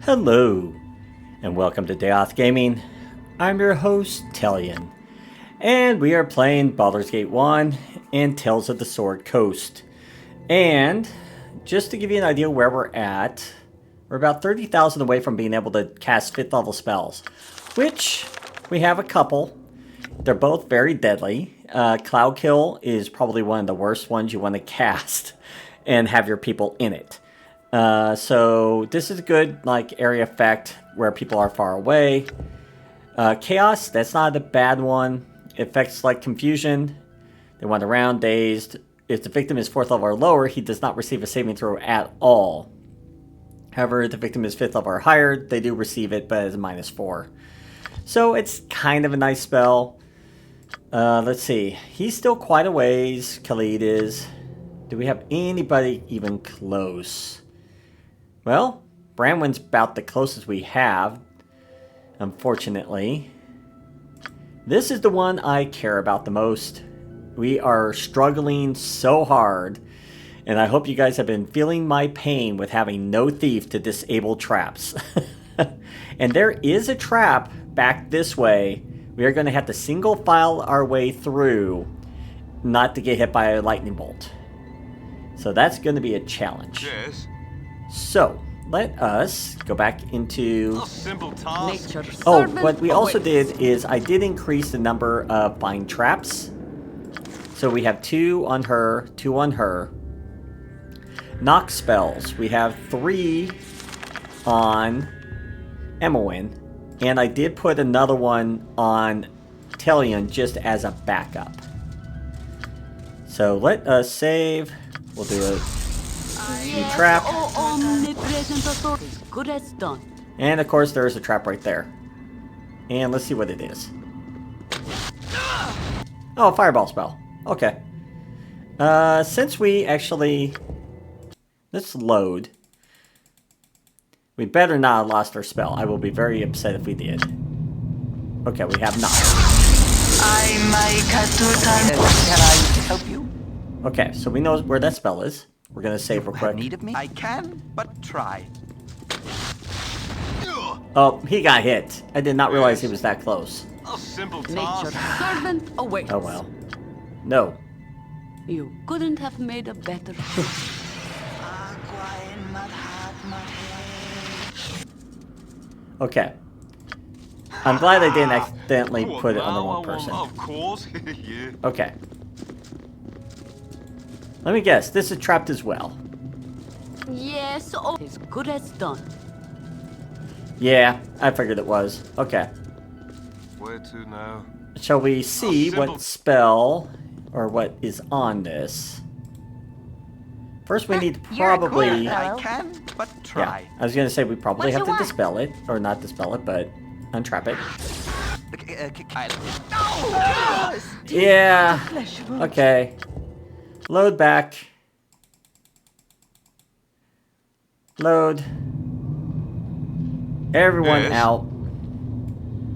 Hello, and welcome to Dayoth Gaming. I'm your host, Tailyon, and we are playing Baldur's Gate 1 and Tales of the Sword Coast. And just to give you an idea where we're about 30,000 away from being able to cast 5th level spells, which we have a couple. They're both very deadly. Cloud Kill is probably one of the worst ones you want to cast and have your people in it. So this is a good area effect where people are far away. Chaos, that's not a bad one. Effects like confusion, they wander around, dazed. If the victim is 4th level or lower, he does not receive a saving throw at all. However, if the victim is 5th level or higher, they do receive it, but it's a -4. So it's kind of a nice spell. Let's see. He's still quite a ways. Khalid is. Do we have anybody even close? Well, Branwen's about the closest we have, unfortunately. This is the one I care about the most. We are struggling so hard, and I hope you guys have been feeling my pain with having no thief to disable traps. And there is a trap back this way. We are going to have to single file our way through, not to get hit by a lightning bolt. So that's going to be a challenge. Yes. So, let us go back into... Simple task. Oh, what we also did is I did increase the number of bind traps. So we have 2 on her, 2 on her. Knock spells. We have 3 on Emowyn. And I did put another one on Tailyon just as a backup. So let us save. We'll do a trap. And of course there is a trap right there. And let's see what it is. Oh, a fireball spell. Okay. Since we actually... Let's load. We better not have lost our spell. I will be very upset if we did. Okay, we have not. Can I help you? Okay, so we know where that spell is. We're gonna save real quick. Need of me? I can, but try. Oh, he got hit. I did not realize he was that close. A simple Nature's task. servant awaits. Oh well. No. You couldn't have made a better choice. Okay. I'm glad I didn't accidentally put it on the wrong Now I person. want- Of course. Yeah. Okay. Let me guess. This is trapped as well. Yes, as good as done. Yeah, I figured it was. Okay. Where to now? Shall we see simple. what spell or what is on this? First, we need to probably... I can, but Yeah, try. I was going to say we probably What have you to want? dispel it. Or not dispel it, but untrap it. Yeah. Okay. Load back. Load. Everyone Yes. out.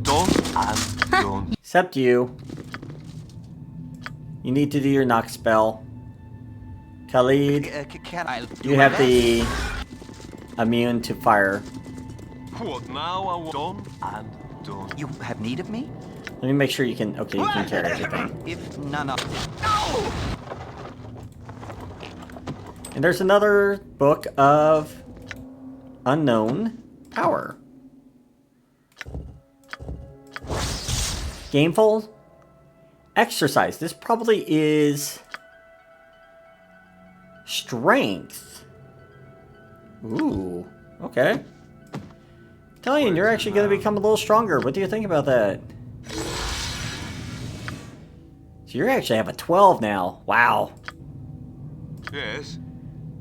Done and done. Except you. You need to do your knock spell. Khalid, Can I do you my have best? the immune to fire. What now? I want done and done. You have need of me? Let me make sure you can... Okay, you can carry everything. If none of... And there's another book of unknown power. Gameful exercise. This probably is strength. Ooh, okay. Tailyon, you're actually going to become a little stronger. What do you think about that? So you actually have a 12 now. Wow. Yes.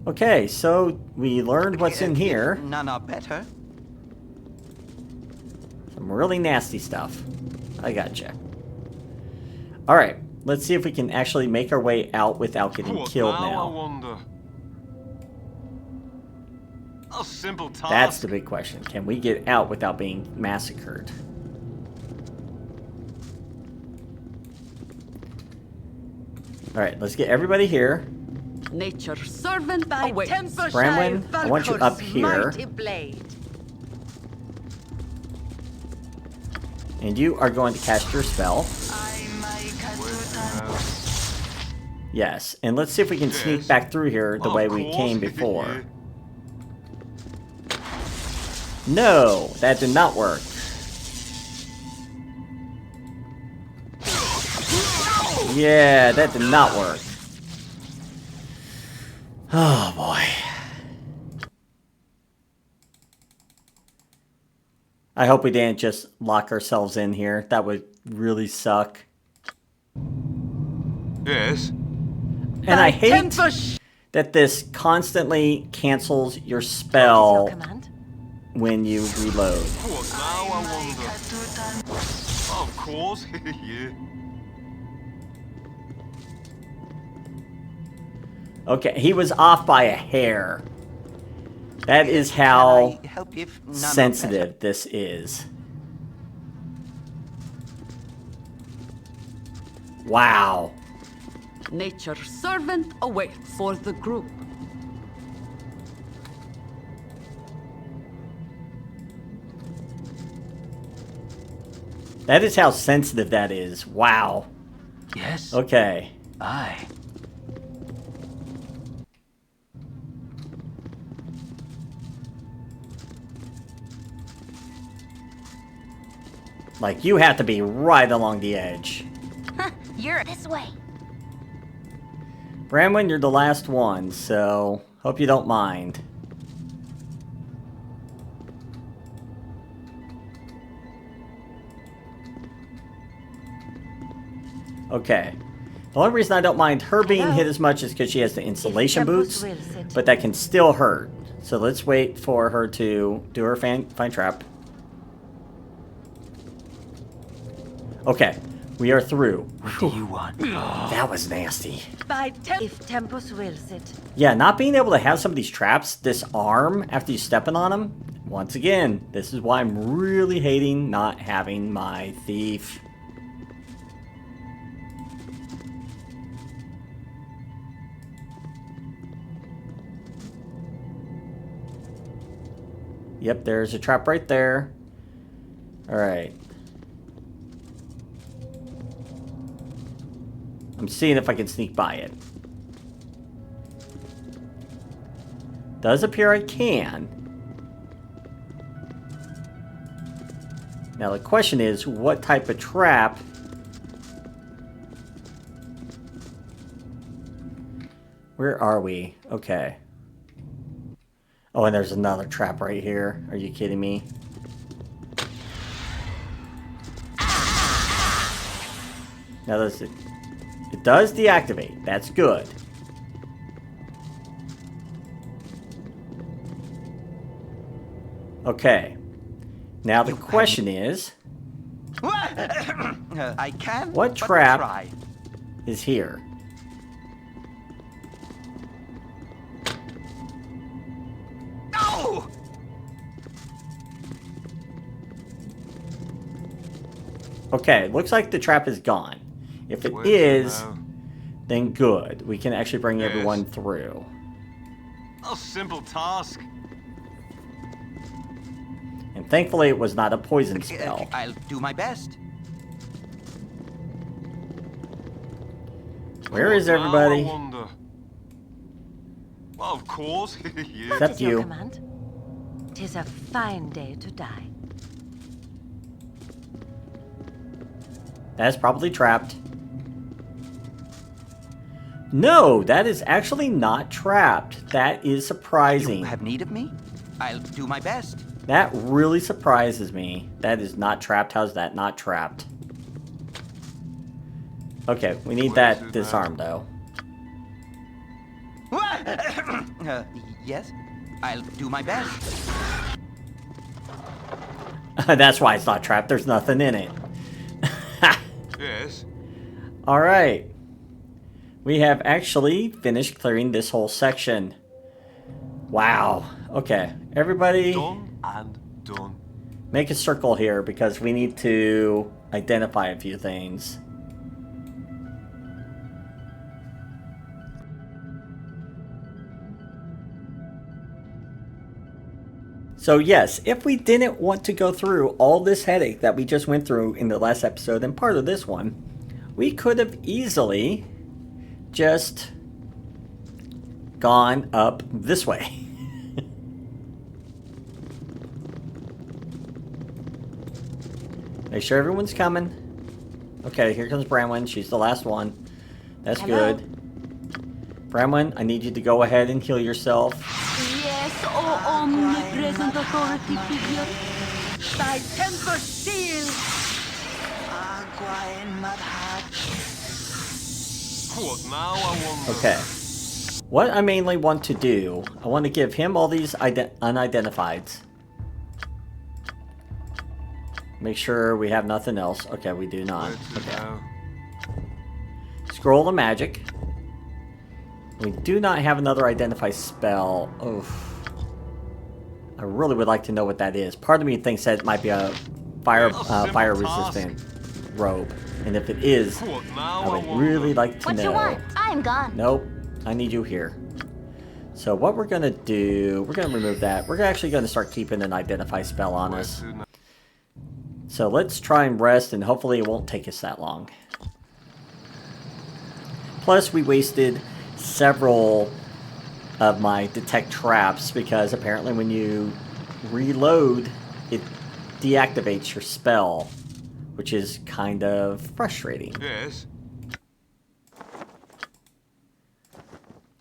Okay, so we learned what's in here. None are better. Some really nasty stuff. I gotcha. Alright, let's see if we can actually make our way out without getting What killed now? I now. wonder. A simple task. That's the big question. Can we get out without being massacred? Alright, let's get everybody here. Nature's servant By awaits. Tempershire Branwen, I want you up Valkor's here. mighty blade. And you are going to cast your spell. Yes, and let's see if we can sneak back through here the way we came before. No, that did not work. Yeah, that did not work. Oh boy. I hope we didn't just lock ourselves in here. That would really suck. Yes. And I hate that this constantly cancels your spell when you reload. What now, I wonder? Of course, yeah. Okay, he was off by a hair. That is how Can I help if none are sensitive this is. Wow. Nature's servant awaits for the group. That is how sensitive that is. Wow. Yes. Okay. Aye. Like, you have to be right along the edge. You're this way. Bramwin, you're the last one, so hope you don't mind. Okay. The only reason I don't mind her being hit as much is because she has the insulation boots, but that can still hurt. So let's wait for her to do her fine trap. Okay, we are through. What do you want? That was nasty. If Tempus wills it. Yeah, not being able to have some of these traps disarm after you stepping on them. Once again, this is why I'm really hating not having my thief. Yep, there's a trap right there. Alright. I'm seeing if I can sneak by it. Does appear I can. Now the question is, what type of trap? Where are we? Okay. Oh, and there's another trap right here. Are you kidding me? Now does it does deactivate. That's good. Okay. Now the question is, I can. what but trap try. is here? No! Okay, looks like the trap is gone. If it is, then good. We can actually bring Yes. everyone through. A simple task. And thankfully it was not a poison spell. I'll do my best. Where is What now, I everybody? wonder? Well, of course, yeah. Except Your you. command. 'Tis a fine day to die. That's probably trapped. No, that is actually not trapped. That is surprising. You have need of me? I'll do my best. That really surprises me. That is not trapped. How's that not trapped? Okay, we need Where's that it disarmed though. Yes, I'll do my best. That's why it's not trapped. There's nothing in it. Yes. Alright. We have actually finished clearing this whole section. Wow. Okay, everybody Done and done. make a circle here because we need to identify a few things. So yes, if we didn't want to go through all this headache that we just went through in the last episode and part of this one, we could have easily just gone up this way. Make sure everyone's coming. Okay, here comes Bramwin. She's the last one. That's Hello? good. Bramwin, I need you to go ahead and heal yourself. Yes, oh omnipresent authority figure. Thy temper steel! What now, I wonder? Okay. What I mainly want to do, I want to give him all these unidentifieds. Make sure we have nothing else. Okay, we do not. Where to Okay. now? Scroll of magic. We do not have another identify spell. Oof. I really would like to know what that is. Part of me thinks that it might be a fire resistant robe. And if it is, What now, I would wonder? really like to What know. you want? I'm gone. Nope. I need you here. So what we're going to do, we're going to remove that. We're actually going to start keeping an identify spell on Where us. to now? So let's try and rest, and hopefully it won't take us that long. Plus, we wasted several of my detect traps because apparently when you reload, it deactivates your spell, which is kind of frustrating. Yes.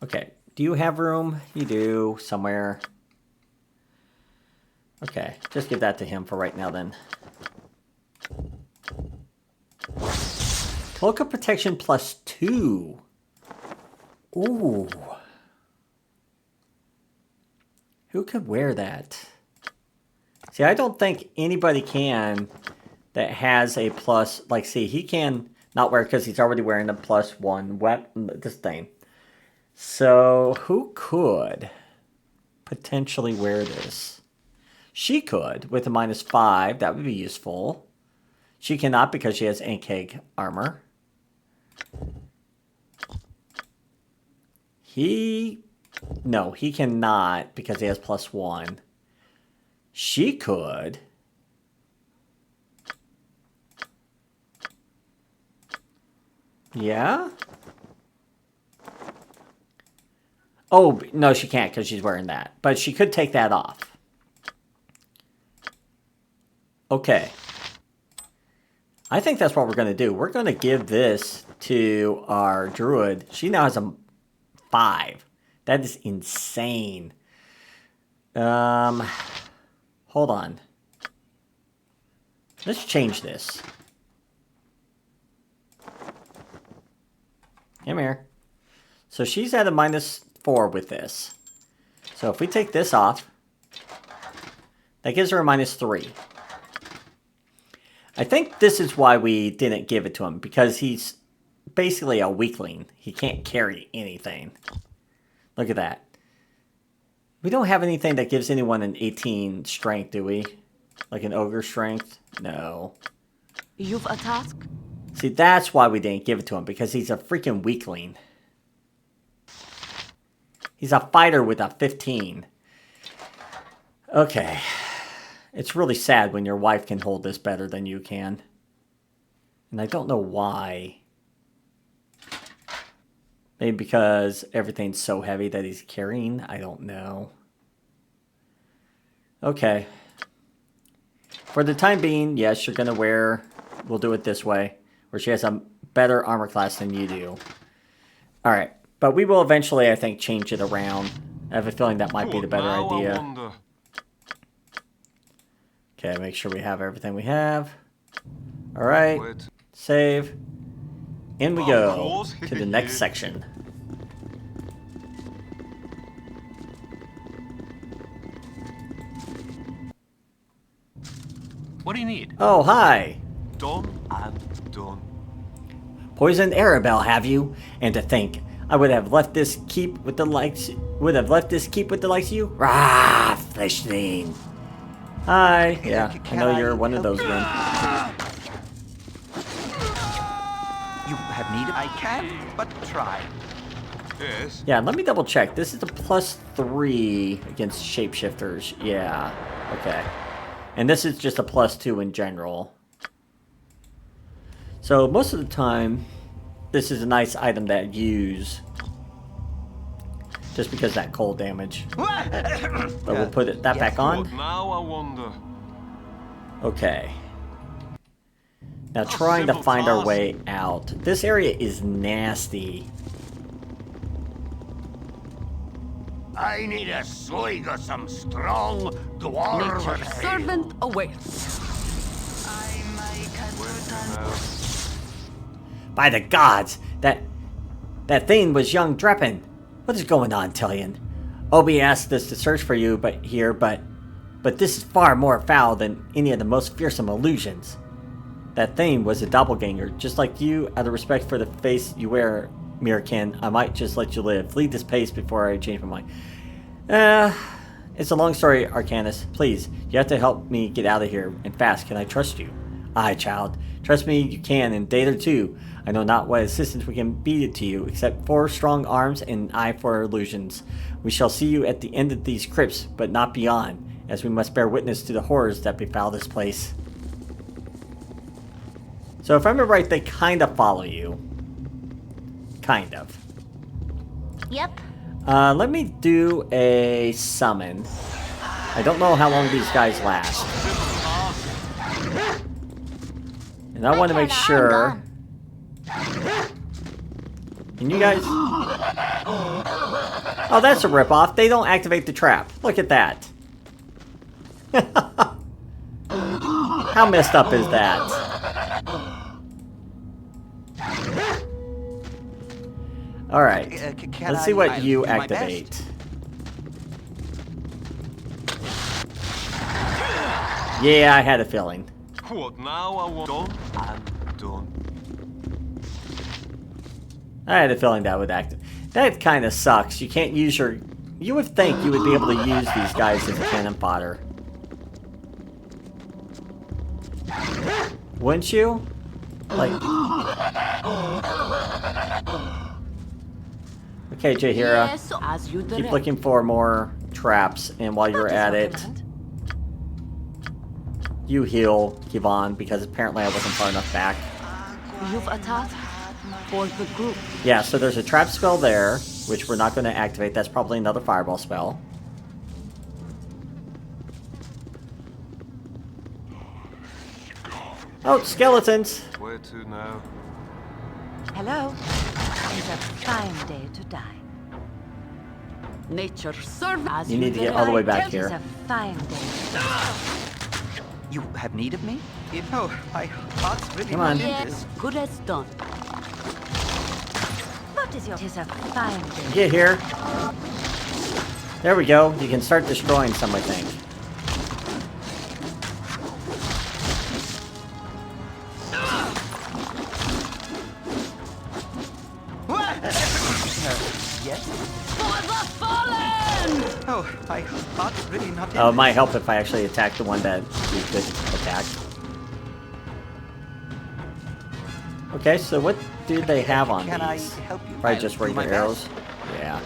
Okay, do you have room? You do, somewhere. Okay, just give that to him for right now then. Cloak of Protection +2. Ooh. Who could wear that? See, I don't think anybody can that has a plus... Like, see, he can not wear it because he's already wearing a +1 weapon, this thing. So, who could potentially wear this? She could, with a -5. That would be useful. She cannot because she has Ankeg armor. No, he cannot because he has +1. She could. Yeah? Oh, no, she can't because she's wearing that. But she could take that off. Okay. I think that's what we're going to do. We're going to give this to our druid. She now has a 5. That is insane. Hold on. Let's change this. Come here. So she's at a -4 with this. So if we take this off, that gives her a -3. I think this is why we didn't give it to him, because he's basically a weakling. He can't carry anything. Look at that. We don't have anything that gives anyone an 18 strength, do we? Like an ogre strength? No. You've a task? See, that's why we didn't give it to him, because he's a freaking weakling. He's a fighter with a 15. Okay. It's really sad when your wife can hold this better than you can. And I don't know why. Maybe because everything's so heavy that he's carrying. I don't know. Okay. For the time being, yes, you're going to wear... We'll do it this way. Where she has a better armor class than you do. Alright. But we will eventually, I think, change it around. I have a feeling that might be the better What now, I idea. wonder? Okay, make sure we have everything we have. Alright. Where to- Save. In we Of go course. to the next section. What do you need? Oh, hi. Done and done. Poisoned Arabelle, have you? And to think, I would have left this keep with the likes. Would have left this keep with the likes of you. Rah, fleshling. Hi. Yeah, I know you're one of those men. You have need of... I can but try. Yes. Yeah, let me double check. This is a +3 against shapeshifters. Yeah. Okay. And this is just a +2 in general. So most of the time, this is a nice item to use. Just because of that cold damage. But we'll put that back on. What now, I wonder? Okay. Now trying to find our way out. This area is nasty. I need a swig of some strong dwarven Nature's ale. servant awaits. By the gods! That thing was young Dreppen. What is going on, Tailyon? Obi asked us to search for you but this is far more foul than any of the most fearsome illusions. That thing was a doppelganger, just like you. Out of respect for the face you wear, Mirkin, I might just let you live. Lead this pace before I change my mind. It's a long story, Arcanus. Please, you have to help me get out of here, and fast. Can I trust you? Aye, child. Trust me, you can, and Dather too. I know not what assistance we can be to you, except 4 strong arms and an eye for illusions. We shall see you at the end of these crypts, but not beyond, as we must bear witness to the horrors that befell this place. So if I remember right, they kind of follow you. Kind of. Yep. Let me do a summon. I don't know how long these guys last. And I want to make sure. And you guys... Oh, that's a ripoff. They don't activate the trap. Look at that. How messed up is that? Alright. Let's see what you activate. Yeah, I had a feeling. What now, I want? Done and done. I had a feeling that would activate. That kind of sucks. You can't use your... You would think you would be able to use these guys as cannon fodder. Wouldn't you? Like... Okay, Jaheira. Yes, as you Keep direct. looking for more traps, and while you're at it, you heal Kivon, because apparently I wasn't far enough back. You've a task for the group. Yeah, so there's a trap spell there, which we're not going to activate. That's probably another fireball spell. Oh, skeletons! Where to now? Hello. It's a fine day to die. Nature serve as You you need to get direct. all the way back It's here. a fine day to die. You have need of me? Oh, my heart's really Come on. not in Yes, this. good as done. What is your... It is a fine day. Get here. There we go. You can start destroying some, I think. Yes? For the fallen! Oh, my heart's really not in Oh, it this. might help if I actually attack the one that we could attack. Okay, so what do they have on Can I these? help you? Probably I'll just do my regular arrows? best. Yeah.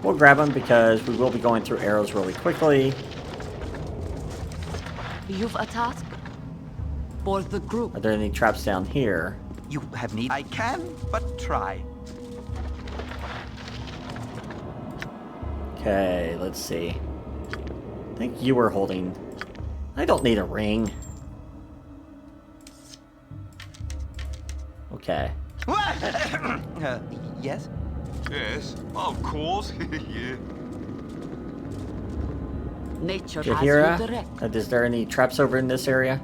We'll grab them because we will be going through arrows really quickly. You've a task for the group. Are there any traps down here? You have need. I can, but try. Okay, let's see. I think you were holding... I don't need a ring. Okay. Yes? Yes, of course. Yeah. Nature as you Jaheira, direct. is there any traps over in this area?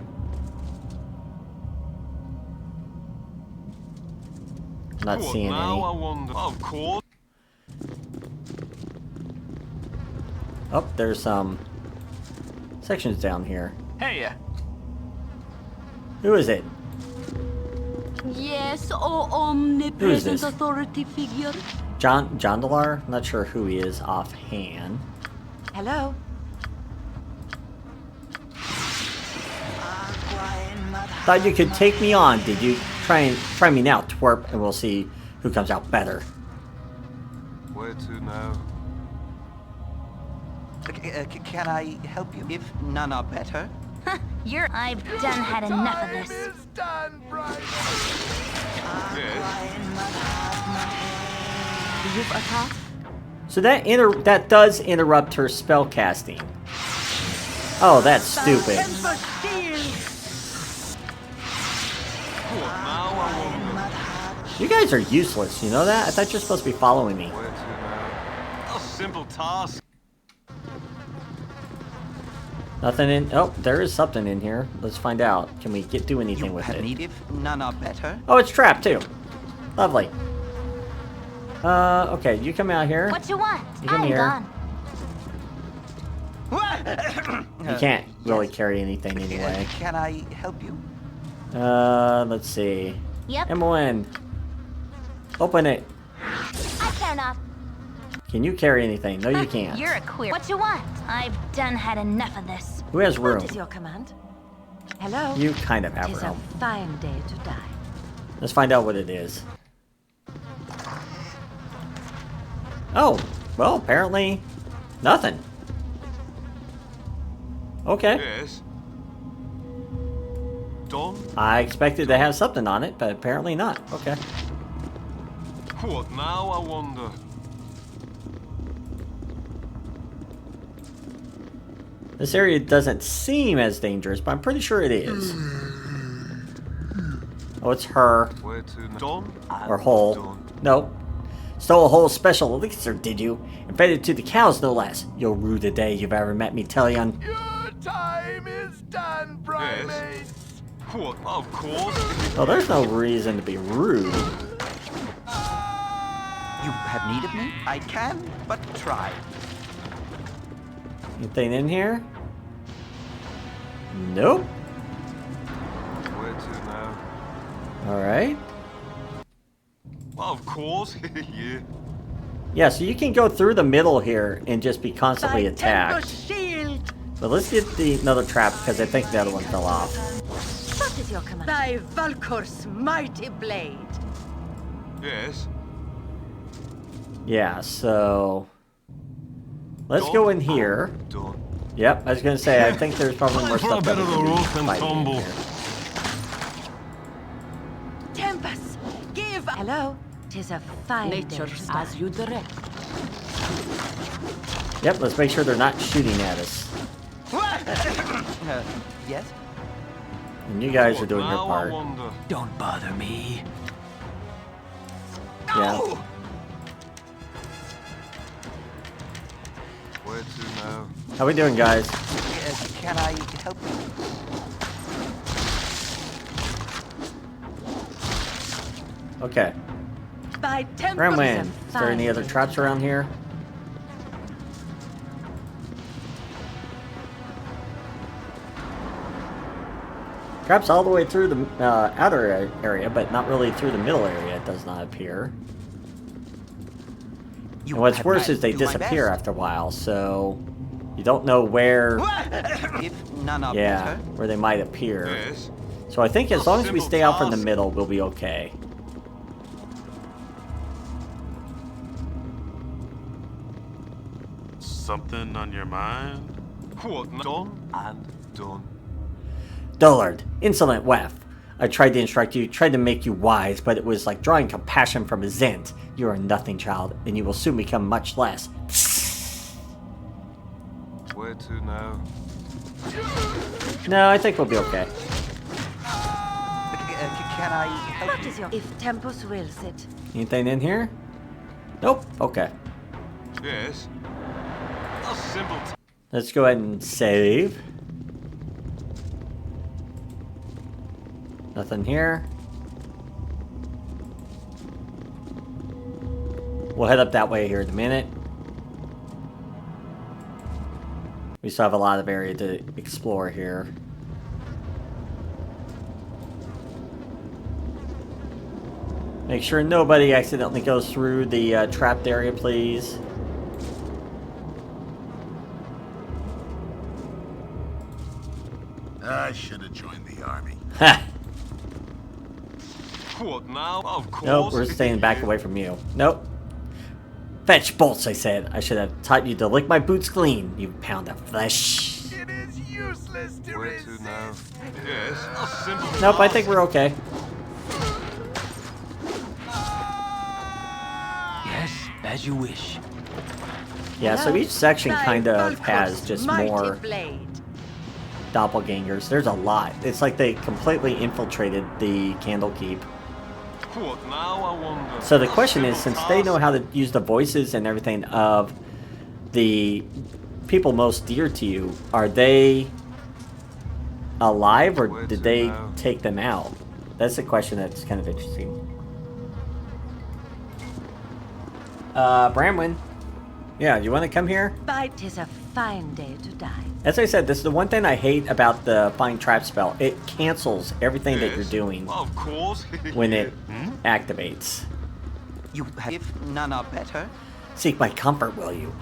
I'm not What seeing now, I any. wonder? Of course. Oh, there's some sections down here. Hey, Who is it? Yes, oh Who is omnipresent this? authority figure. Jondalar? Not sure who he is offhand. Hello. Thought you could take me on. Did you try me now, twerp, and we'll see who comes out better. Where to now? Can I help you? If none are better. I've done had enough of this. Yes. You've attacked? So that does interrupt her spell casting. Oh, that's stupid. What now, I wonder? You guys are useless, you know that? I thought you're supposed to be following me. Where to now? A simple task. Nothing in... Oh, there is something in here. Let's find out. Can we do anything You with have it? need if none are better. Oh, it's trapped too. Lovely. Okay, you come out here. What you want? You come I'm here. gone. You can't really carry anything anyway. Can I help you? Let's see. Yep. Emmeline. Open it. I care not. Can you carry anything? No, you can't. You're a queer. What you want? I've done had enough of this. Who has room? What is your command? Hello? You kind of have Tis a room. fine day to die. Let's find out what it is. Oh, well, apparently nothing. Okay. Yes. Done? I expected to have something on it, but apparently not. Okay. What now, I wonder? This area doesn't seem as dangerous, but I'm pretty sure it is. Oh, it's her. Where to now? Done? Or Hole. Done. Nope. Stole a whole special elixir, did you? And fed it to the cows, no less. You'll rue the day you've ever met me, Tailyon. Your time is done, primates. What? Of course. Well, there's no reason to be rude. You have need of me? I can, but try. Anything in here? Nope. Where to now? Alright. Of course. Yeah. Yeah, so you can go through the middle here and just be constantly attacked. Shield! But let's get another trap because I think the other one fell off. What is your command? Thy Valkor's mighty blade. Yes. Yeah, so... Let's go in here. Done. Yep, I was gonna say, I think there's probably more For a stuff bit that of we the can be rough and fighting in tumble. here. Tempest, give... Hello? Tis a fine day Nature to die. as you direct. Yep, let's make sure they're not shooting at us. Yes? And you guys are What doing your now, I part. wonder? Don't bother me. Yeah. Where to now? How we doing, guys? Can I help you? Okay. By Tempest. Grandman, is there any other traps around here? Traps all the way through the outer area, but not really through the middle area, it does not appear. You And what's have worse my- is they do my disappear best. after a while, so you don't know where, If none are yeah, better. where they might appear. Yes. So I think as long as we Simple stay out from the task. middle, we'll be okay. Something on your mind? What? Done and done. Dullard, insolent waif. I tried to instruct you, tried to make you wise, but it was like drawing compassion from a Zent. You are nothing, child, and you will soon become much less. Where to now? No, I think we'll be okay. Can I help What you? is your... If Tempest wills it. Anything in here? Nope. Okay. Yes. A simple Let's go ahead and save. Nothing here. We'll head up that way here in a minute. We still have a lot of area to explore here. Make sure nobody accidentally goes through the trapped area, please. I should have joined the army. Ha! What now? Of course. Nope, we're staying back away from you. Nope. Fetch bolts, I said. I should have taught you to lick my boots clean, you pound of flesh. It is useless to Where resist. to now? Yes, a simple Nope, I task. think we're okay. Yes, as you wish. Yeah, so each section Thy kind of Baldur has just mighty more blade. doppelgangers. There's a lot. It's like they completely infiltrated the Candlekeep. What now, I wonder? So the A question is, simple since they know task. how to use the voices and everything of the people most dear to you, are they alive or Where did to they now? take them out? That's a question that's kind of interesting. Bramwin. Yeah, you want to come here? But 'tis a fine day to die. As I said, this is the one thing I hate about the Find Trap spell. It cancels everything that you're Yes, doing Of course. when it activates. You have, if none are better. Seek my comfort, will you?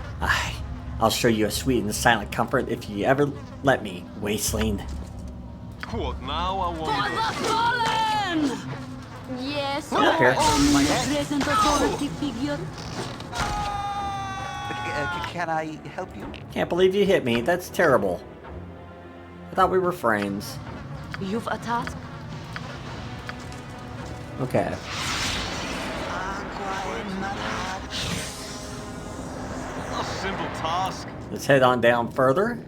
I'll show you a sweet and silent comfort if you ever let me, Wasteling. What now, I For wonder? the fallen! Yes, Get up here. omnipresent authority figure. Can I help you? Can't believe you hit me. That's terrible. I thought we were friends. You've a task? Okay. A simple task. Let's head on down further.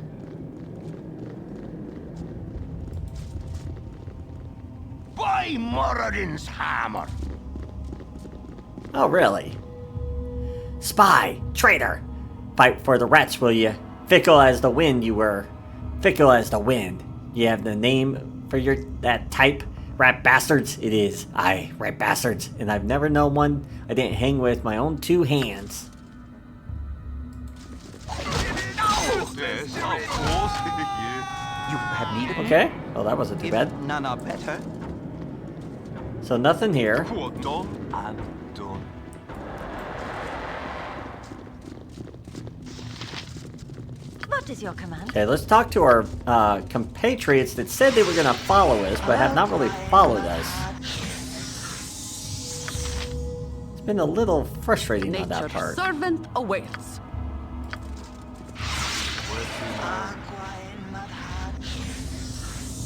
By Moradin's hammer. Oh, really? Spy! Traitor! Fight for the rats, will you? Fickle as the wind you were. Fickle as the wind. You have the name for that type? Rat bastards? It is. Aye, rat bastards. And I've never known one I didn't hang with my own two hands. Yes, of course. Yeah. You have need of me? Okay. Well, that wasn't too If bad. none are better. So nothing here. What done and done. What is your command? Okay, let's talk to our compatriots that said they were going to follow us, but have not really followed us. It's been a little frustrating on that Nature's part. servant awaits.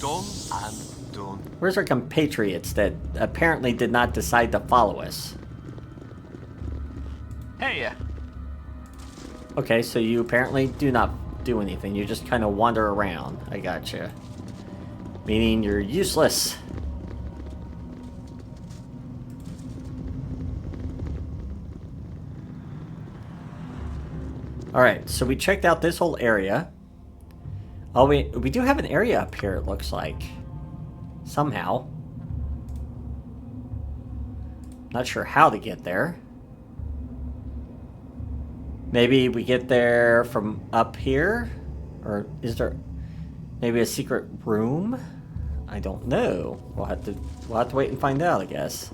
Done and done. Where's our compatriots that apparently did not decide to follow us? Hey, Okay, so you apparently do not do anything. You just kind of wander around. I gotcha. Meaning you're useless. Alright, so we checked out this whole area. Oh, we do have an area up here, it looks like. Somehow. Not sure how to get there. Maybe we get there from up here? Or is there maybe a secret room? I don't know. We'll have to wait and find out, I guess.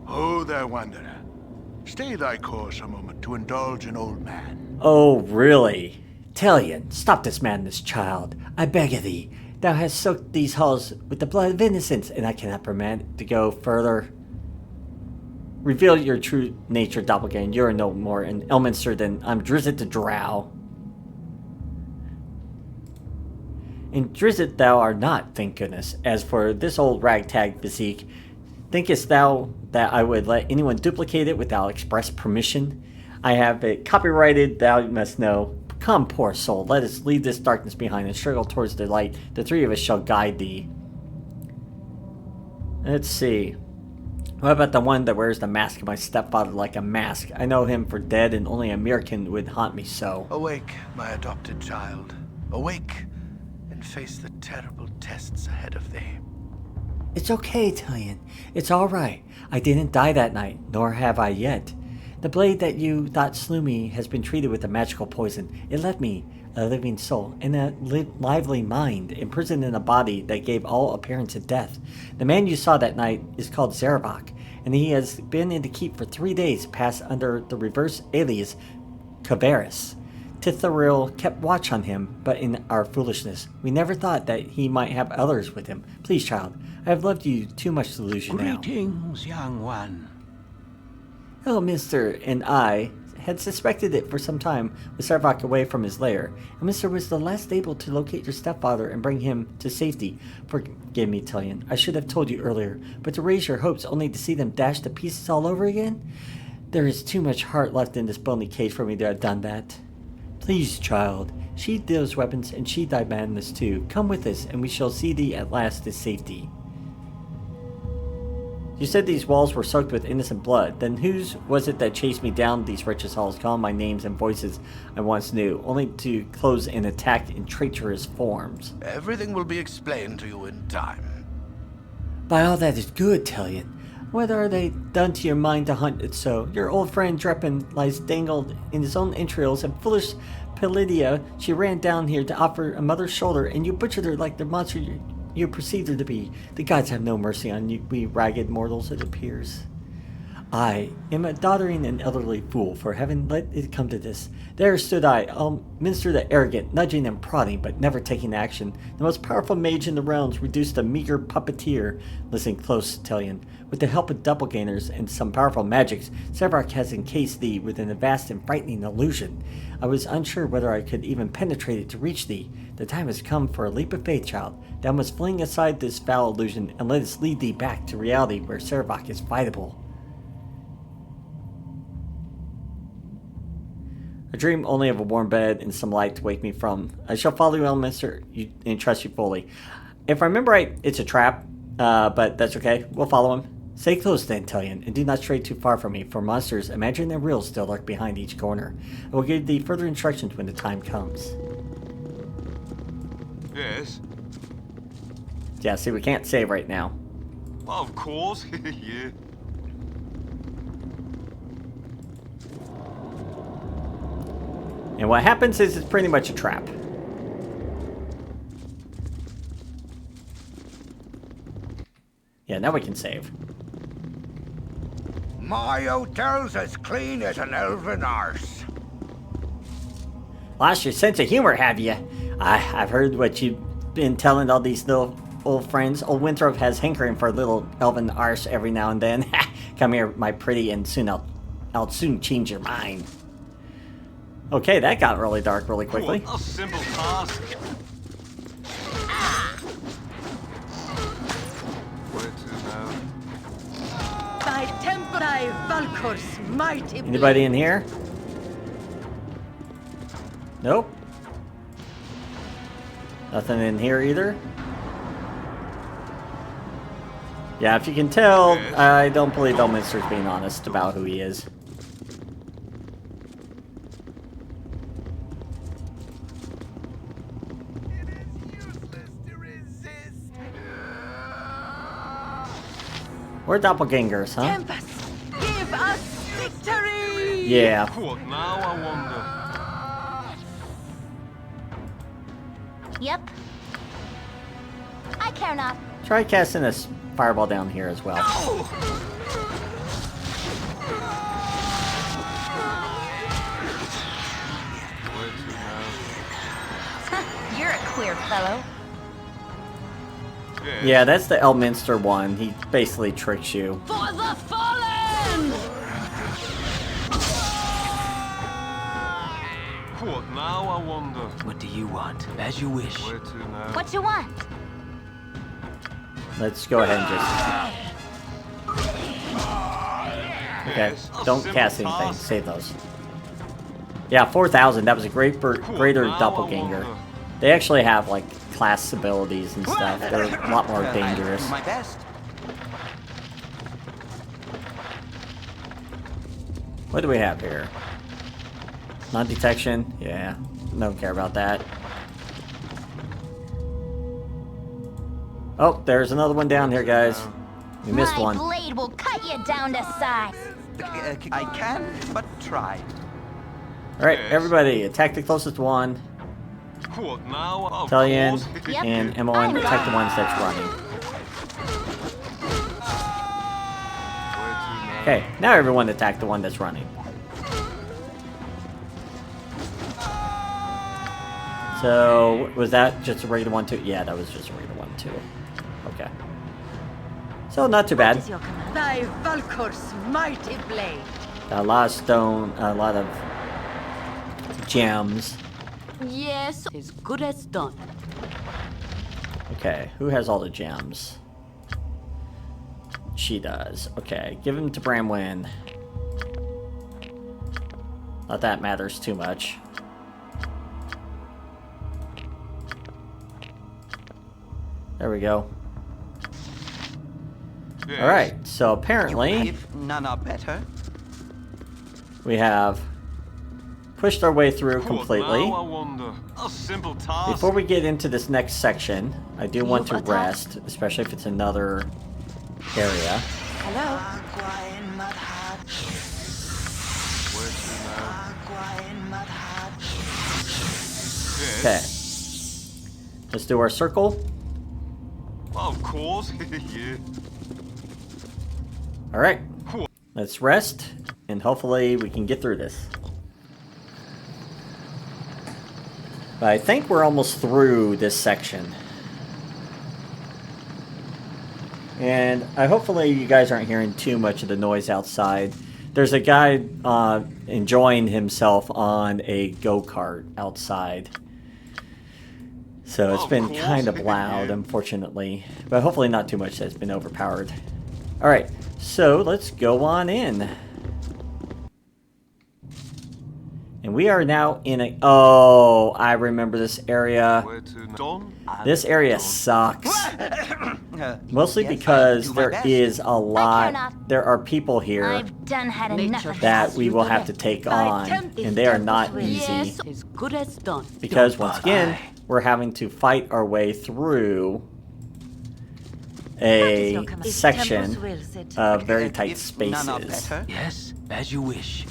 Ho there, wanderer. Stay thy course a moment to indulge an old man. Oh, really? Tailyon, stop this madness, child. I beg of thee. Thou hast soaked these halls with the blood of innocence, and I cannot permit it to go further. Reveal your true nature, doppelganger. You are no more an Elminster than I'm Drizzt the Drow. And Drizzt thou art not, thank goodness. As for this old ragtag physique, thinkest thou that I would let anyone duplicate it without express permission? I have it copyrighted, thou must know. Come, poor soul, let us leave this darkness behind and struggle towards the light. The three of us shall guide thee. Let's see. What about the one that wears the mask of my stepfather like a mask? I know him for dead, and only a Mirkin would haunt me so. Awake, my adopted child. Awake and face the terrible tests ahead of thee. It's okay, Tailyon. It's all right. I didn't die that night, nor have I yet. The blade that you thought slew me has been treated with a magical poison. It left me a living soul and a lively mind, imprisoned in a body that gave all appearance of death. The man you saw that night is called Zarabak, and he has been in the keep for 3 days, passed under the reverse alias Koveras. Titharil kept watch on him, but in our foolishness, we never thought that he might have others with him. Please, child, I have loved you too much to lose you now. Greetings, young one. Oh, Mister and I had suspected it for some time with Sarvok away from his lair, and Mister was the last able to locate your stepfather and bring him to safety. Forgive me, Tailyon. I should have told you earlier, but to raise your hopes only to see them dashed to pieces all over again? There is too much heart left in this bony cage for me to have done that. Please, child, sheathe those weapons and sheathe thy madness too. Come with us, and we shall see thee at last to safety. You said these walls were soaked with innocent blood. Then whose was it that chased me down these wretched halls, calling my names and voices I once knew, only to close and attack in traitorous forms? Everything will be explained to you in time. By all that is good, Tailyon. What are they done to your mind to hunt it so? Your old friend Dreppen lies dangled in his own entrails, and foolish Pelidia, she ran down here to offer a mother's shoulder, and you butchered her like the monster you perceived her to be. The gods have no mercy on you, we ragged mortals, it appears. I am a doddering and elderly fool, for heaven let it come to this. There stood I, Minister the arrogant, nudging and prodding, but never taking action. The most powerful mage in the realms reduced a meager puppeteer. Listen close, Tailyon. With the help of doppelgangers and some powerful magics, Sarvok has encased thee within a vast and frightening illusion. I was unsure whether I could even penetrate it to reach thee. The time has come for a leap of faith, child. Thou must fling aside this foul illusion and let us lead thee back to reality where Sarvok is fightable. I dream only of a warm bed and some light to wake me from. I shall follow you, Mister, and trust you fully. If I remember right, it's a trap, but that's okay. We'll follow him. Stay close then, Tailyon, and do not stray too far from me, for monsters, imagine and real, still lurk behind each corner. I will give thee further instructions when the time comes. Yes? Yeah, see, we can't save right now. Of course, yeah. And what happens is it's pretty much a trap. Yeah, now we can save. My hotel's as clean as an elven arse. Lost your sense of humor, have you? I've heard what you've been telling all these little old friends. Old Winthrop has hankering for a little elven arse every now and then. Come here, my pretty, and soon I'll soon change your mind. Okay, that got really dark really quickly. What a simple task. Where to now? Thy tempori Valkor's mighty. Anybody in here? Nope. Nothing in here either. Yeah, if you can tell, I don't believe Elminster's being honest about who he is. We're doppelgangers, huh? Tempest, give us victory! Yeah. What now, I wonder? Yep. I care not. Try casting a fireball down here as well. Where to now? You're a queer fellow. Yes. Yeah, that's the Elminster one. He basically tricks you. For the fallen! What now, I wonder? What do you want? As you wish. Where to now? What you want? Let's go ahead and just... Okay, Yes, a don't simple cast anything. task. Save those. Yeah, 4,000. That was a greater now I doppelganger. wonder. They actually have, like, class abilities and stuff. They're a lot more dangerous. I do my best. What do we have here? Non-detection? Yeah, don't care about that. Oh, there's another one down here, guys. We missed My one. blade will cut you down to size. I can, but try. Alright, everybody, attack the closest one. What now? Of Tailyon course. Yep. and Emmeline attack the ones that's running. Where to now? Okay, now everyone attack the one that's running. So, was that just a regular one too? Yeah, that was just a regular one too. Okay. So, not too bad. What is your command? Thy Valkor's mighty blade. Got a lot of stone, a lot of gems. Yes, as good as done. Okay, who has all the gems? She does. Okay, give them to Bramwin. Not that matters too much. There we go. Yes. Alright, so apparently If none are better. we have pushed our way through What completely. now, I wonder? A simple task. Before we get into this next section, I do want to You've attacked. rest, especially if it's another area. Hello? Where to now? Yes. Okay. Let's do our circle. Of course. Yeah. Alright. Let's rest, and hopefully we can get through this. But I think we're almost through this section. And hopefully you guys aren't hearing too much of the noise outside. There's a guy enjoying himself on a go-kart outside. So it's been kind of loud, unfortunately. But hopefully not too much that's been overpowered. Alright, so let's go on in. And we are now in a... Oh, I remember this area. Where to now? Don? This area sucks. Mostly Yes, I because do my there best. is a lot... not. There are people here I've done had enough Nature of that this. we will have to take on. And they are not easy. Yes, as good as done. Because once again, we're having to fight our way through a section of very tight If none are spaces. better. Yes, as you wish.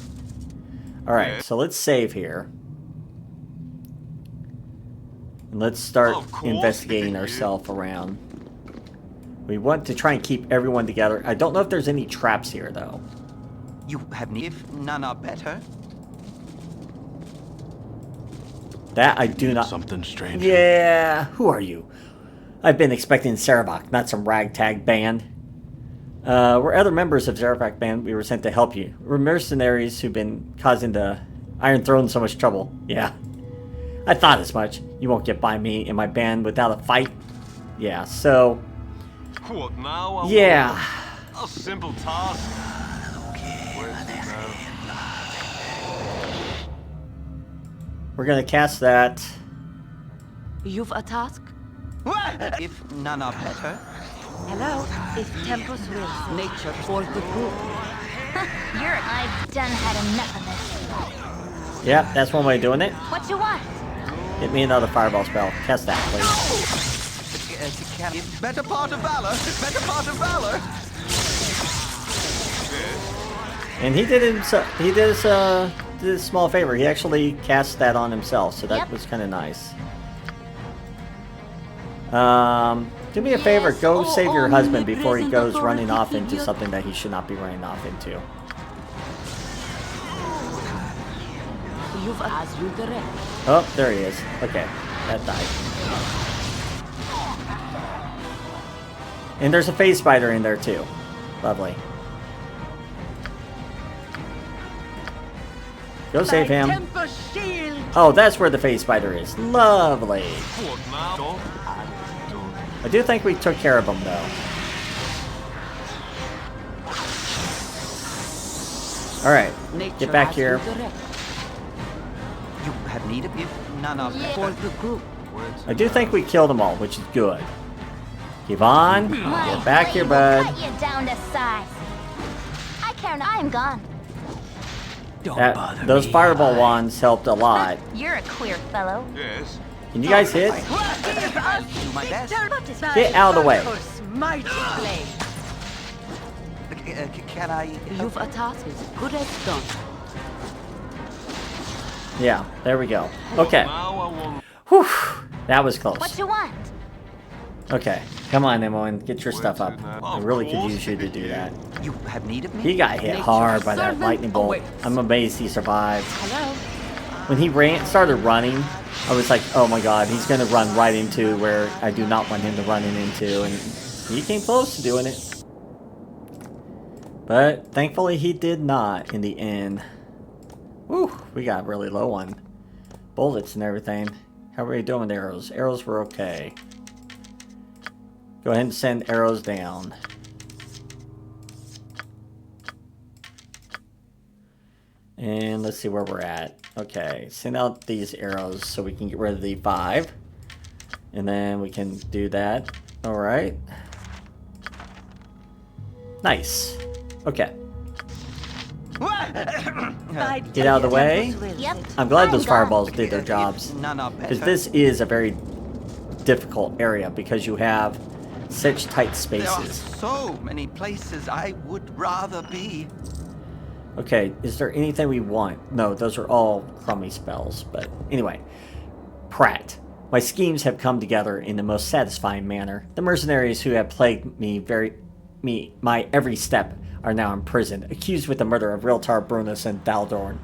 Alright, so let's save here. And let's start Of course. investigating ourselves around. We want to try and keep everyone together. I don't know if there's any traps here, though. You have need. If none are better. That I do not... Something strange. Yeah, who are you? I've been expecting Sarabak, not some ragtag band. We're other members of Sarabak band. We were sent to help you. We're mercenaries who've been causing the Iron Throne so much trouble. Yeah. I thought as much. You won't get by me and my band without a fight. Yeah, so... What now? I Yeah. wonder? A simple task. Where to now? We're gonna cast that. You've a task? If none are better. Hello? If Tempus wills it. Nature for the group. I've done had enough of this. Yep, that's one way of doing it. What you want? Get me another fireball spell. Cast that, please. Better part of valor. Better part of valor. And he did himself. He did a small favor. He actually cast that on himself, so that Yep. was kind of nice. Do me a favor. Yes, Go save your husband before he omnipresent goes running off authority into figure. something that he should not be running off into. You've as you direct. Oh, there he is. Okay, that died. And there's a phase spider in there too. Lovely. Go save him. Tempus shield. Oh, that's where the phase spider is. Lovely. What now? Don? I do think we took care of him though. Alright, Nature get back as here. you direct. You have need of. If none are For better. the group. Where to I do think we killed them all, which is good. Keep on. My Get back here, blade will bud. Cut you down to size. I care not. I am gone. Don't bother Those me. fireball wands helped a lot. You're a queer fellow. Yes. Can you guys hit? Do my best. Get out of the way. Valkor's mighty blade. Can I? You've a task as good as done. Yeah, there we go. Okay. Now I wonder. Whew. That was close. What you want? Okay. Come on, Emmeline. Get your stuff up. I really could use you to do that. You have need of me. He got hit hard by that lightning bolt. I'm amazed he survived. Hello? when he started running, I was like, oh my god, he's going to run right into where I do not want him to run into, and he came close to doing it. But thankfully he did not in the end. Whew, we got really low on bullets and everything. How are we doing with arrows? Arrows were okay. Go ahead and send arrows down. And let's see where we're at. Okay, send out these arrows so we can get rid of the 5. And then we can do that. Alright. Nice. Okay. Get out of the way. Yep. I'm glad those I'm gone. fireballs did their jobs. None are Because better. this is a very difficult area because you have such tight There are spaces. so many places I would rather be. Okay, is there anything we want? No, those are all crummy spells. But anyway, Pratt. My schemes have come together in the most satisfying manner. The mercenaries who have plagued my every step are now imprisoned, accused with the murder of Rieltar, Brunus, and Baldur.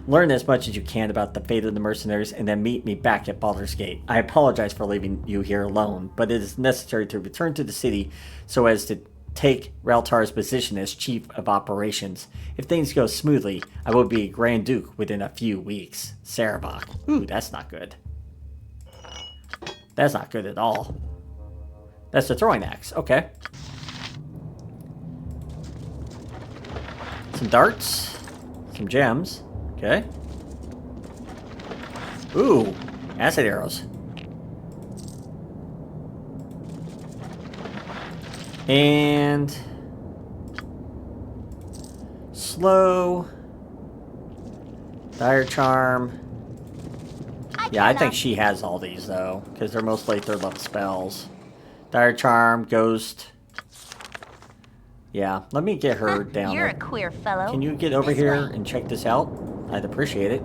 Learn as much as you can about the fate of the mercenaries and then meet me back at Baldur's Gate. I apologize for leaving you here alone, but it is necessary to return to the city so as to take Rieltar's position as chief of operations. If things go smoothly, I will be Grand Duke within a few weeks. Sarabach. Ooh, that's not good. That's not good at all. That's the throwing axe. Okay. Some darts. Some gems. Okay. Ooh, acid arrows. And slow. Dire charm. Yeah, I think she has all these though, because they're mostly third level spells. Dire charm, ghost. Yeah, let me get her down. You're a queer fellow. Can you get over This here way. and check this out? I'd appreciate it.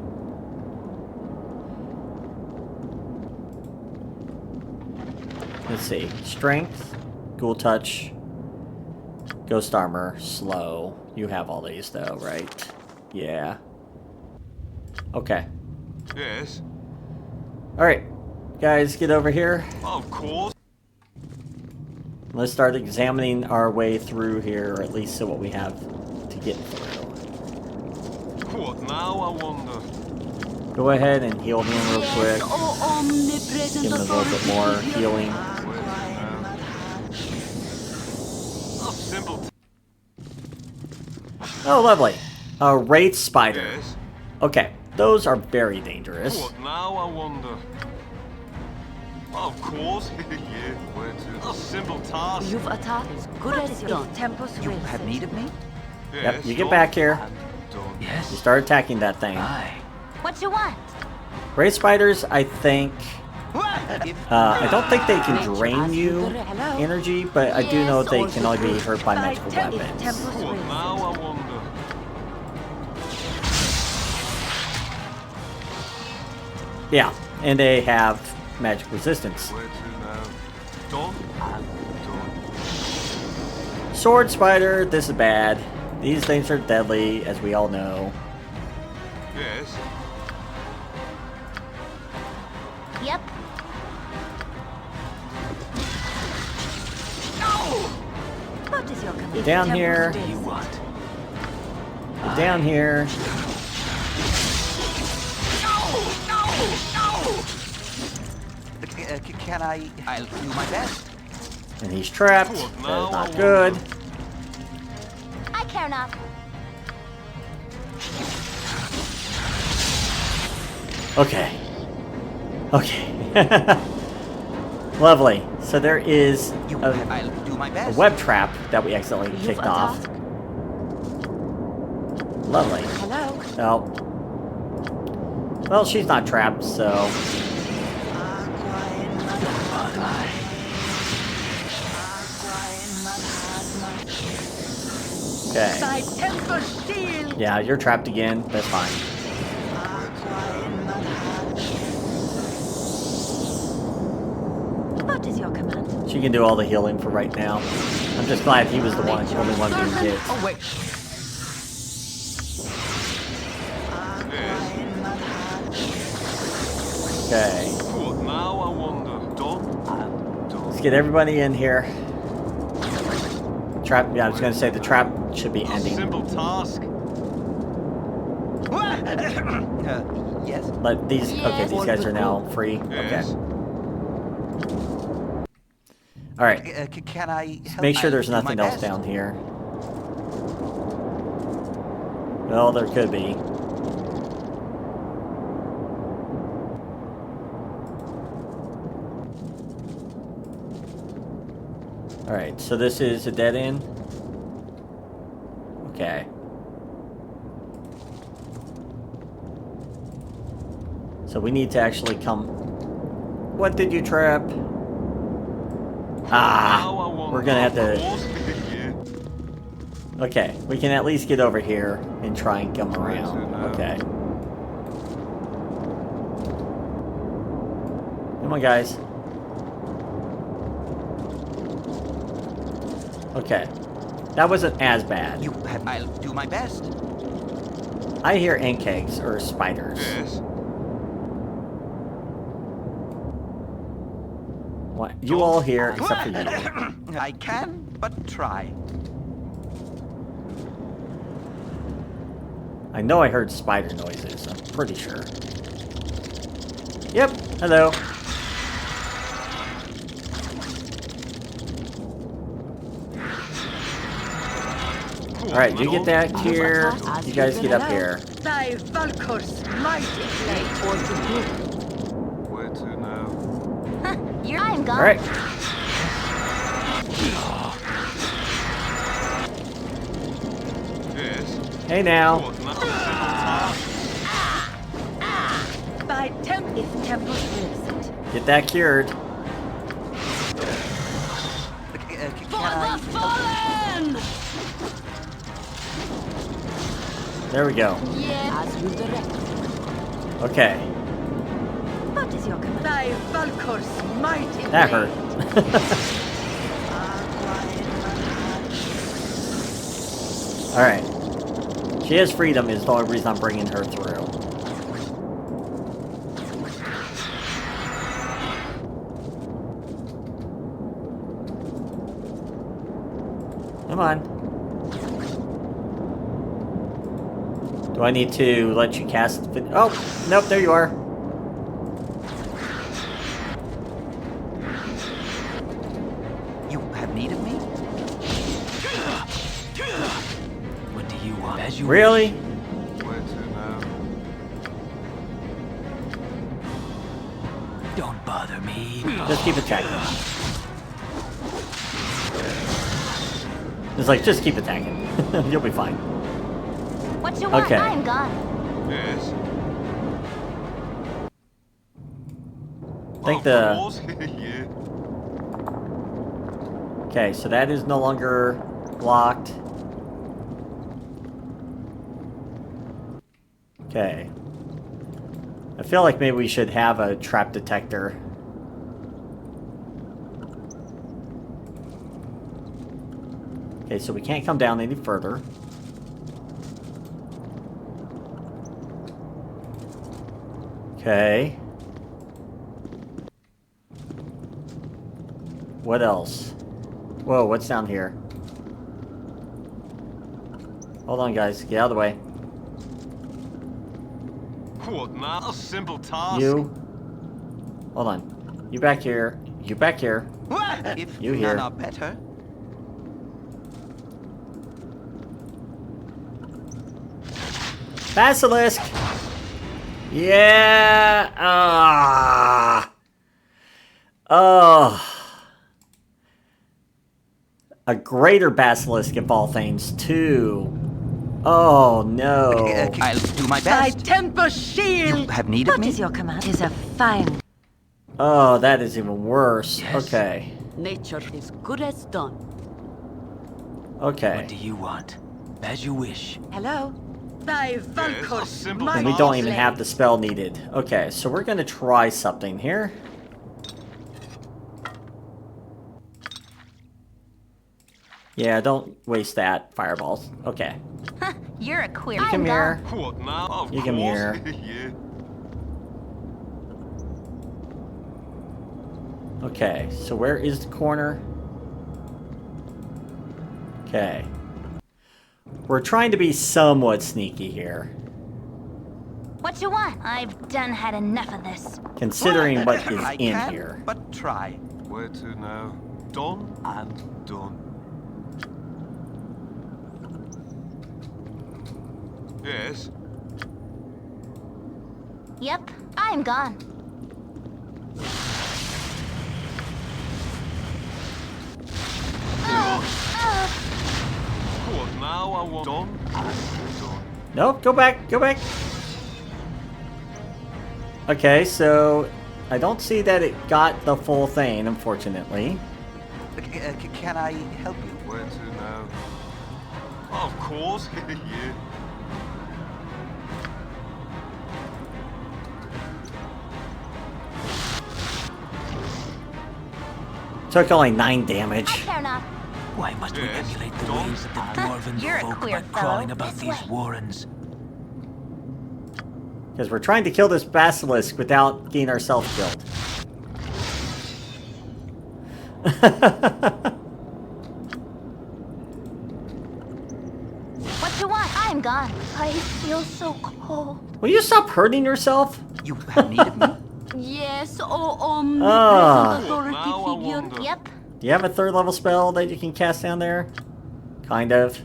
Let's see. Strength, Ghoul Touch, Ghost Armor, Slow. You have all these though, right? Yeah. Okay. Yes. Alright. Guys, get over here. Of course. Let's start examining our way through here, or at least so what we have to get through. What now, I wonder? Go ahead and heal him real quick. Oh, omnipresent Give him a little bit more authority. healing. Oh, simple. Oh, lovely. A Wraith Spider. Yes. Okay, those are very dangerous. What now, I wonder? Of course. Yeah, where to? A simple task. You've attacked as good as done. Tempus You have need of me? Yep, you get back here. Done. Yes. You start attacking that thing. Aye. What you want? Wraith Spiders, I think... I don't think they can drain you energy, but I do know they can only be hurt by magical weapons. What now, I wonder? Yeah, and they have magic resistance. Where to now? Done. Done. Sword Spider, this is bad. These things are deadly, as we all know. Yes. Yep. What is your command? Down here. You want? Down here. Can I? I'll do my best. And he's trapped. That is not good. I care not. Okay. Okay. Lovely. So there is I'll do my a best. web trap that we accidentally You've kicked off. attacked. Lovely. Hello? Oh. Well, she's not trapped, so... Okay. By Tempus shield! Yeah, you're trapped again. That's fine. What is your command? She can do all the healing for right now. I'm just glad he was the only one being hit. Oh wait. Yes. Okay. What now, I wonder? Done? Let's get everybody in here. Trap. Yeah, I was gonna say the trap should be A ending. simple task. Yes? But these. Okay, Yes. these guys are now free. Yes. Okay. All right. Can I help? Make sure I'll there's do my nothing else best. down here. Well, there could be. Alright, so this is a dead end? Okay. So we need to actually come... What did you trap? Ah! We're gonna have to... Okay, we can at least get over here and try and come around. Okay. Come on, guys. Okay. That wasn't as bad. I'll do my best. I hear ant kegs or spiders. Yes. What? You all hear except for you. I can, but try. I know I heard spider noises. I'm pretty sure. Yep. Hello. Alright, you get that here. You guys get up here. Thy Valkor's mighty blade. Where to now? You're I'm gone. Alright. Yes. Hey now. What now? A simple task. Thy if temple wills it. Get that cured. Can I Fallen! There we go. Yes. As you direct. Okay. What is your command? Thy Valkor's mighty That blade. hurt. Alright. She has freedom is the only reason I'm bringing her through. Come on. Do I need to let you cast... Oh! Nope, there you are. You have need of me? What do you want? As you Really? Where to now? Don't bother me. Just keep attacking. It's like, just keep attacking. You'll be fine. What you want? Okay. I'm gone. Yes. I think Yeah. Okay, so that is no longer locked. Okay. I feel like maybe we should have a trap detector. Okay, so we can't come down any further. Okay. What else? Whoa, what's down here? Hold on, guys. Get out of the way. What now? A simple task. You. Hold on. You back here. You back here. If You none here. are better. Basilisk! Yeah! Ah! Oh. A greater basilisk of all things, too. Oh, no. I'll do my Thy best. temple shield. You have need of What me? is your command? Is a fine. Oh, that is even worse. Yes. Okay. Nature is good as done. Okay. What do you want? As you wish. Hello. Thy a Valkor's simple mighty And we don't even blade. have the spell needed. Okay, so we're going to try something here. Yeah, don't waste that. Fireballs. Okay. You're a queer. You come here. What now? Of You come course. here. Yeah. Okay, so where is the corner? Okay. We're trying to be somewhat sneaky here, What you want? I've done had enough of this. considering what is I in can, here. but try. Where to now? Done and done. Yes? Yep, I'm gone. What now I want done and done. Nope, go back, go back. Okay, so I don't see that it got the full thing, unfortunately. Can I help you? Where to now? Of course, yeah. Took only 9 I damage. care not. Why must we Yes, emulate the don't ways of the ask. dwarven You're a folk queer by crawling fellow. about This these way. warrens? Because we're trying to kill this basilisk without getting ourselves killed. What you want? I'm gone. I feel so cold. Will you stop hurting yourself? You have need of me? Yes, present Ah. authority Now I figure. wonder. Yep. Do you have a 3rd level spell that you can cast down there? Kind of.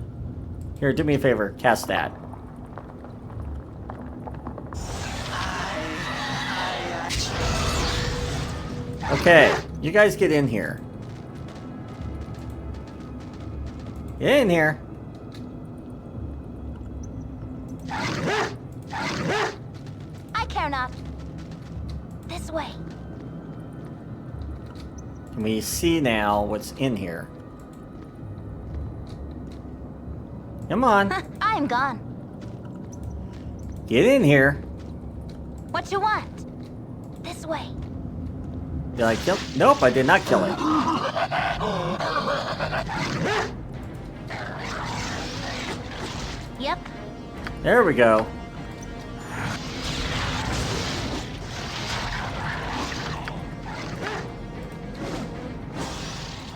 Here, do me a favor. Cast that. Okay, you guys get in here. Get in here. I care not. This way. Can we see now what's in here? Come on. I'm gone. Get in here. What you want? This way. Did I kill? Nope, I did not kill it. Yep. There we go.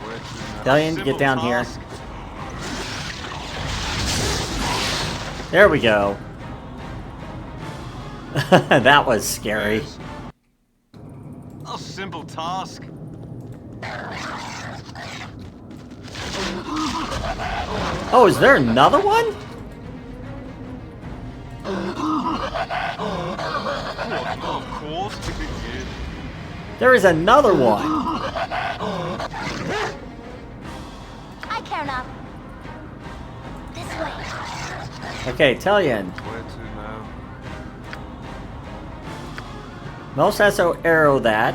Where to now? Tailyon, get Simple down here. task. There we go. That was scary. Yes. A simple task. Oh, is there another one? What? Of course. Yeah. There is another one. I care not. This way. Okay, Tailyon. Where to now? Most has to arrow that.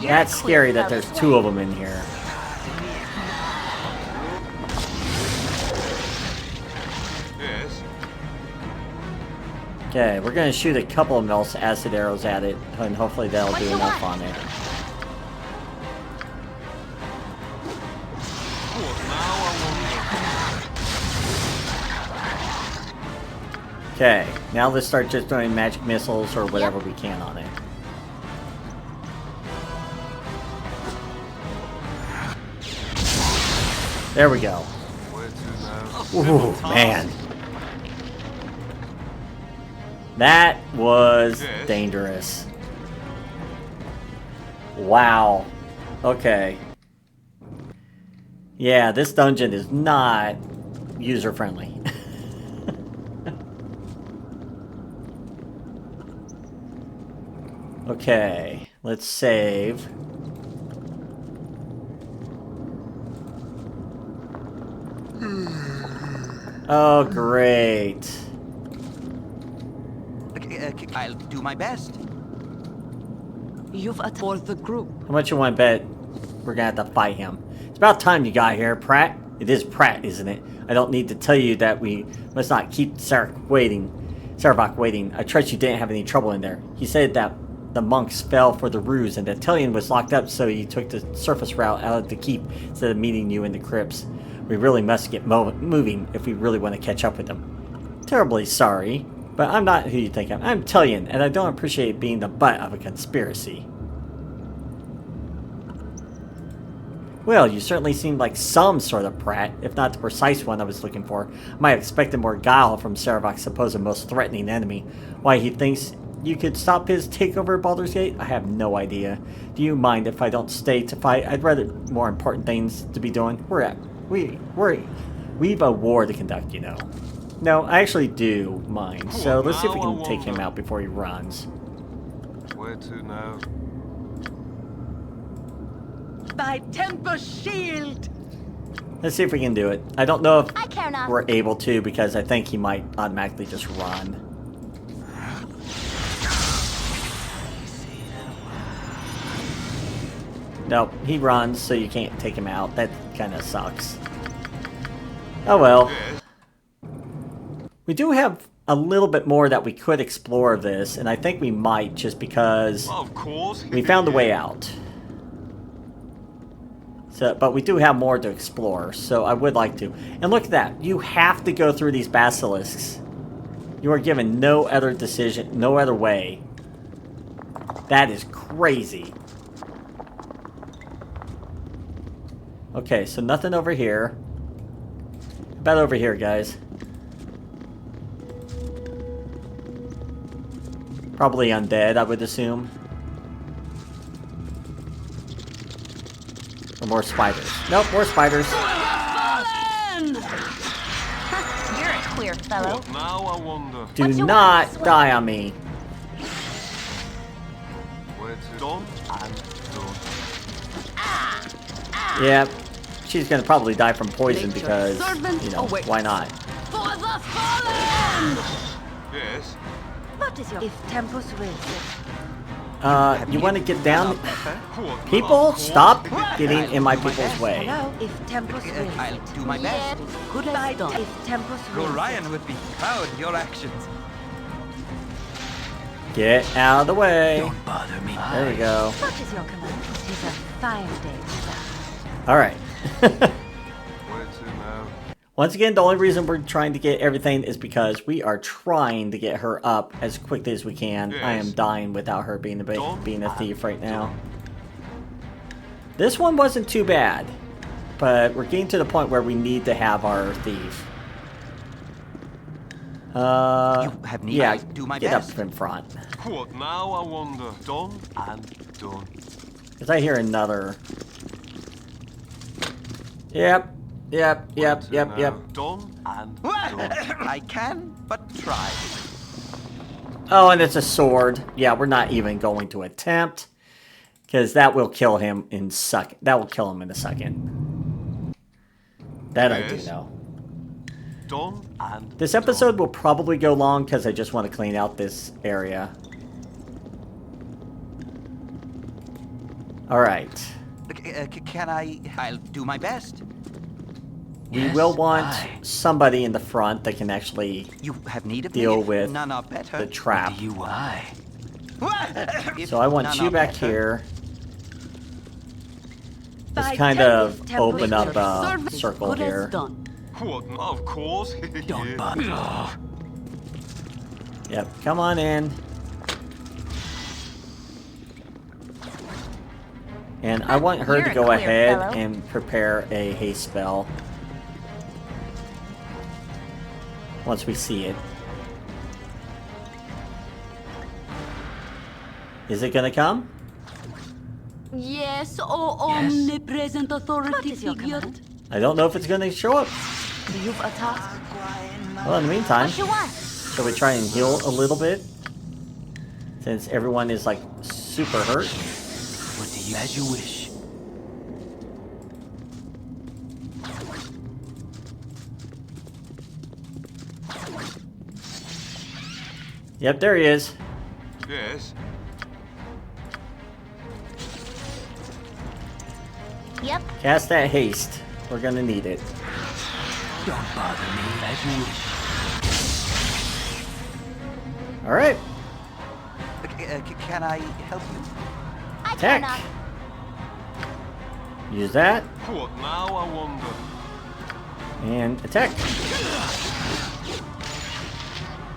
You're That's a scary queer that fellow. there's 2 of them in here. Yes. Okay, we're gonna shoot a couple of Mel's acid arrows at it, and hopefully that'll What do you enough want? on it. What now I wonder. Okay, now let's start just throwing magic missiles or whatever we can on it. There we go. Where to now? A Ooh, simple task. man. That was Yes. dangerous. Wow. Okay. Yeah, this dungeon is not user-friendly. Okay, let's save. Oh, great. I'll do my best. You've for the group. How much you want to bet we're gonna have to fight him? It's about time you got here, Pratt. It is Pratt, isn't it? I don't need to tell you that we must not keep Sarek waiting. I trust you didn't have any trouble in there. He said that the monks fell for the ruse and that Tailyon was locked up, so he took the surface route out of the keep instead of meeting you in the crypts. We really must get moving if we really want to catch up with them. Terribly sorry. But I'm not who you think I am. I'm Tailyon, and I don't appreciate being the butt of a conspiracy. Well, you certainly seem like some sort of brat, if not the precise one I was looking for. I might have expected more guile from Sarevok's supposed most threatening enemy. Why he thinks you could stop his takeover of Baldur's Gate? I have no idea. Do you mind if I don't stay to fight? I'd rather more important things to be doing. We've a war to conduct, you know. No, I actually do mind. So let's see if we can take him out before he runs. Where to now? My temple shield! Let's see if we can do it. I don't know if I care not. we're able to because I think he might automatically just run. Nope, he runs, so you can't take him out. That kind of sucks. Oh well. We do have a little bit more that we could explore of this, and I think we might just because Of course. we found a way out. So, but we do have more to explore, so I would like to. And look at that. You have to go through these basilisks. You are given no other decision, no other way. That is crazy. Okay, so nothing over here. How about over here, guys? Probably undead, I would assume. Or more spiders. Nope, more spiders. You're a queer fellow. What now, I wonder? Do What you not want? die on me. Where to? Done and done. Yeah, she's gonna probably die from poison Make your because, servant you know, awake. why not? For the fallen! Yes. What is your... If Tempus wills it. You want to get down? What People, now? stop getting in my people's way. Hello? If Tempus wills I'll it. do my best. Goodbye, if Tempus wills it. Gorion would be proud of your actions. Get out of the way. Don't bother me. There we go. What is your command? It is a fine day to die. All right. Where to now? Once again, the only reason we're trying to get everything is because we are trying to get her up as quickly as we can. I am Yes. dying without her being a Done thief right now. This one wasn't too bad, but we're getting to the point where we need to have our thief. You have need. Yeah, I do my get best. up in front. What now, I wonder? Done and done. Because I hear another. Yep. Where to now? Done and done. I can but try. Oh, and it's a sword. Yeah, we're not even going to attempt. Because that will kill him in That will kill him in a second. That I do Yes. know. Done and This episode will probably go long because I just want to clean out this area. Alright. Can I? I'll do my best. We will want somebody in the front that can actually You have need of deal me. If with none are better. the trap. Do you why? If So I want none you are back better, here. Just By kind Tempus, of Tempus open up wills a Servant circle good as here. done. What? Of course. Don't Yeah. bother. Yep, come on in. And I want her You're to a go queer ahead fellow. and prepare a haste spell. Once we see it. Is it gonna come? Yes, oh Yes. omnipresent What authority is your figure. command? I don't know if it's gonna show up. Do you a task? Well, in the meantime, What you want? shall we try and heal a little bit? Since everyone is like super hurt. What do you? As you wish. Yep, there he is. Yes. Yep. Cast that haste. We're gonna need it. Don't bother me. As you wish. Alright. Can I help you? I Attack. cannot. Use that. What now, I wonder? And attack.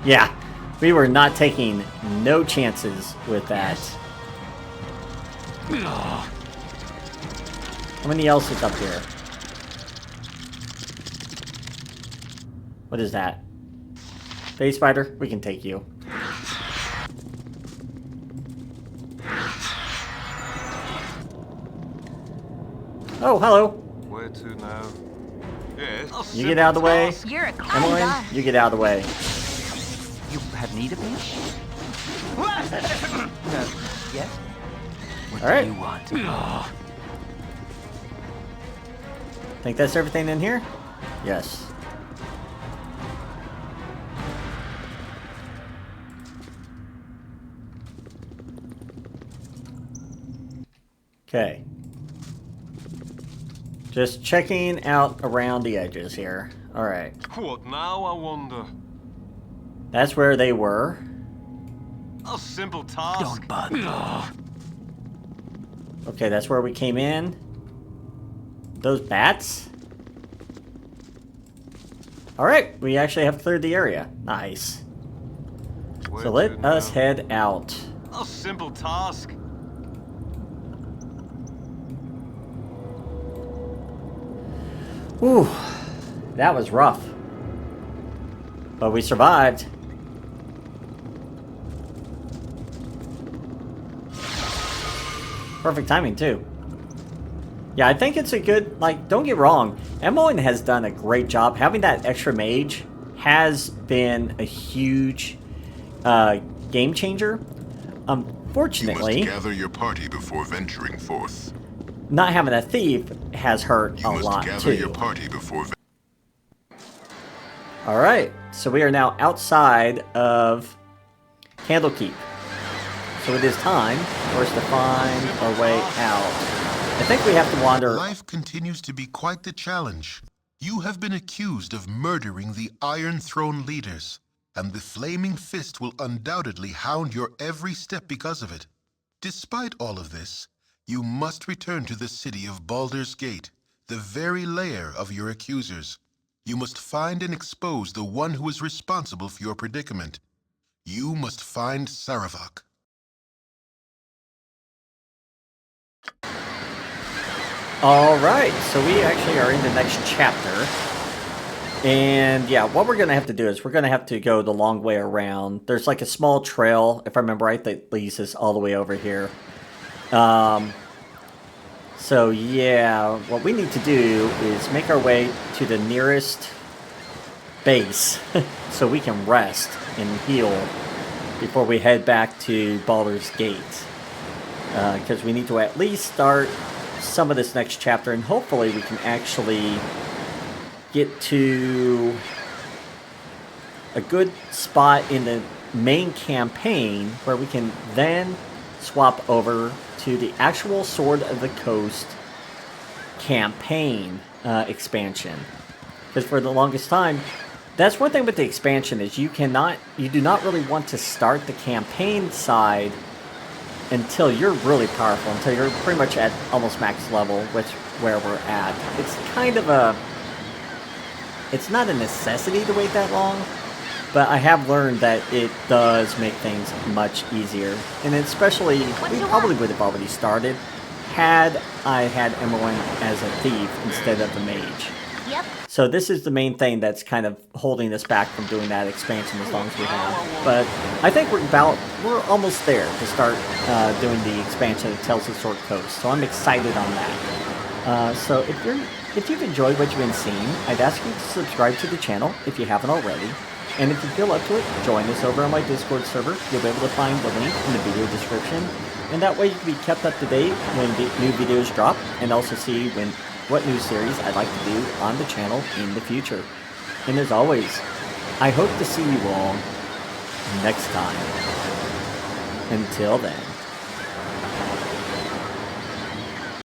Yeah. We were not taking no chances with that. How many else is up here? What is that? Face spider? We can take you. Oh, hello. Where to now? Yeah. You get out of the way. You're a Emily, you get out of the way. You have need of me? No. Yes? What All right. do you want? Think that's everything in here? Yes. Okay. Just checking out around the edges here. Alright. What now, I wonder? That's where they were. A simple task. Don't bother. Okay, that's where we came in. Those bats? Alright, we actually have cleared the area. Nice. Where So to let now? us head out. A simple task. Whew. That was rough. But we survived. Perfect timing, too. Yeah, I think it's a good, like, don't get wrong. Emily has done a great job. Having that extra mage has been a huge game changer. Unfortunately, You must gather your party before venturing forth. not having a thief has hurt You a must lot, gather too. your party before Alright, so we are now outside of Candlekeep. So it is time for us to find our way out. I think we have to wander... Life continues to be quite the challenge. You have been accused of murdering the Iron Throne leaders, and the Flaming Fist will undoubtedly hound your every step because of it. Despite all of this, you must return to the city of Baldur's Gate, the very lair of your accusers. You must find and expose the one who is responsible for your predicament. You must find Saravak. Alright, so we actually are in the next chapter. And yeah, what we're going to have to do is we're going to have to go the long way around. There's like a small trail, if I remember right, that leads us all the way over here. So yeah, what we need to do is make our way to the nearest base so we can rest and heal before we head back to Baldur's Gate. Because we need to at least start some of this next chapter, and hopefully we can actually get to a good spot in the main campaign where we can then swap over to the actual Sword of the Coast campaign expansion. Because for the longest time, that's one thing with the expansion is you do not really want to start the campaign side until you're really powerful, until you're pretty much at almost max level, which where we're at. It's kind of it's not a necessity to wait that long, but I have learned that it does make things much easier. And especially, we probably would have already started had I had Emily as a thief instead of the mage. Yep. So this is the main thing that's kind of holding us back from doing that expansion as long as we have. But I think we're almost there to start doing the expansion of Tales of the Sword Coast. So I'm excited on that. So if you've enjoyed what you've been seeing, I'd ask you to subscribe to the channel if you haven't already. And if you feel up to it, join us over on my Discord server. You'll be able to find the link in the video description. And that way you can be kept up to date when new videos drop, and also see what new series I'd like to do on the channel in the future. And as always, I hope to see you all next time. Until then.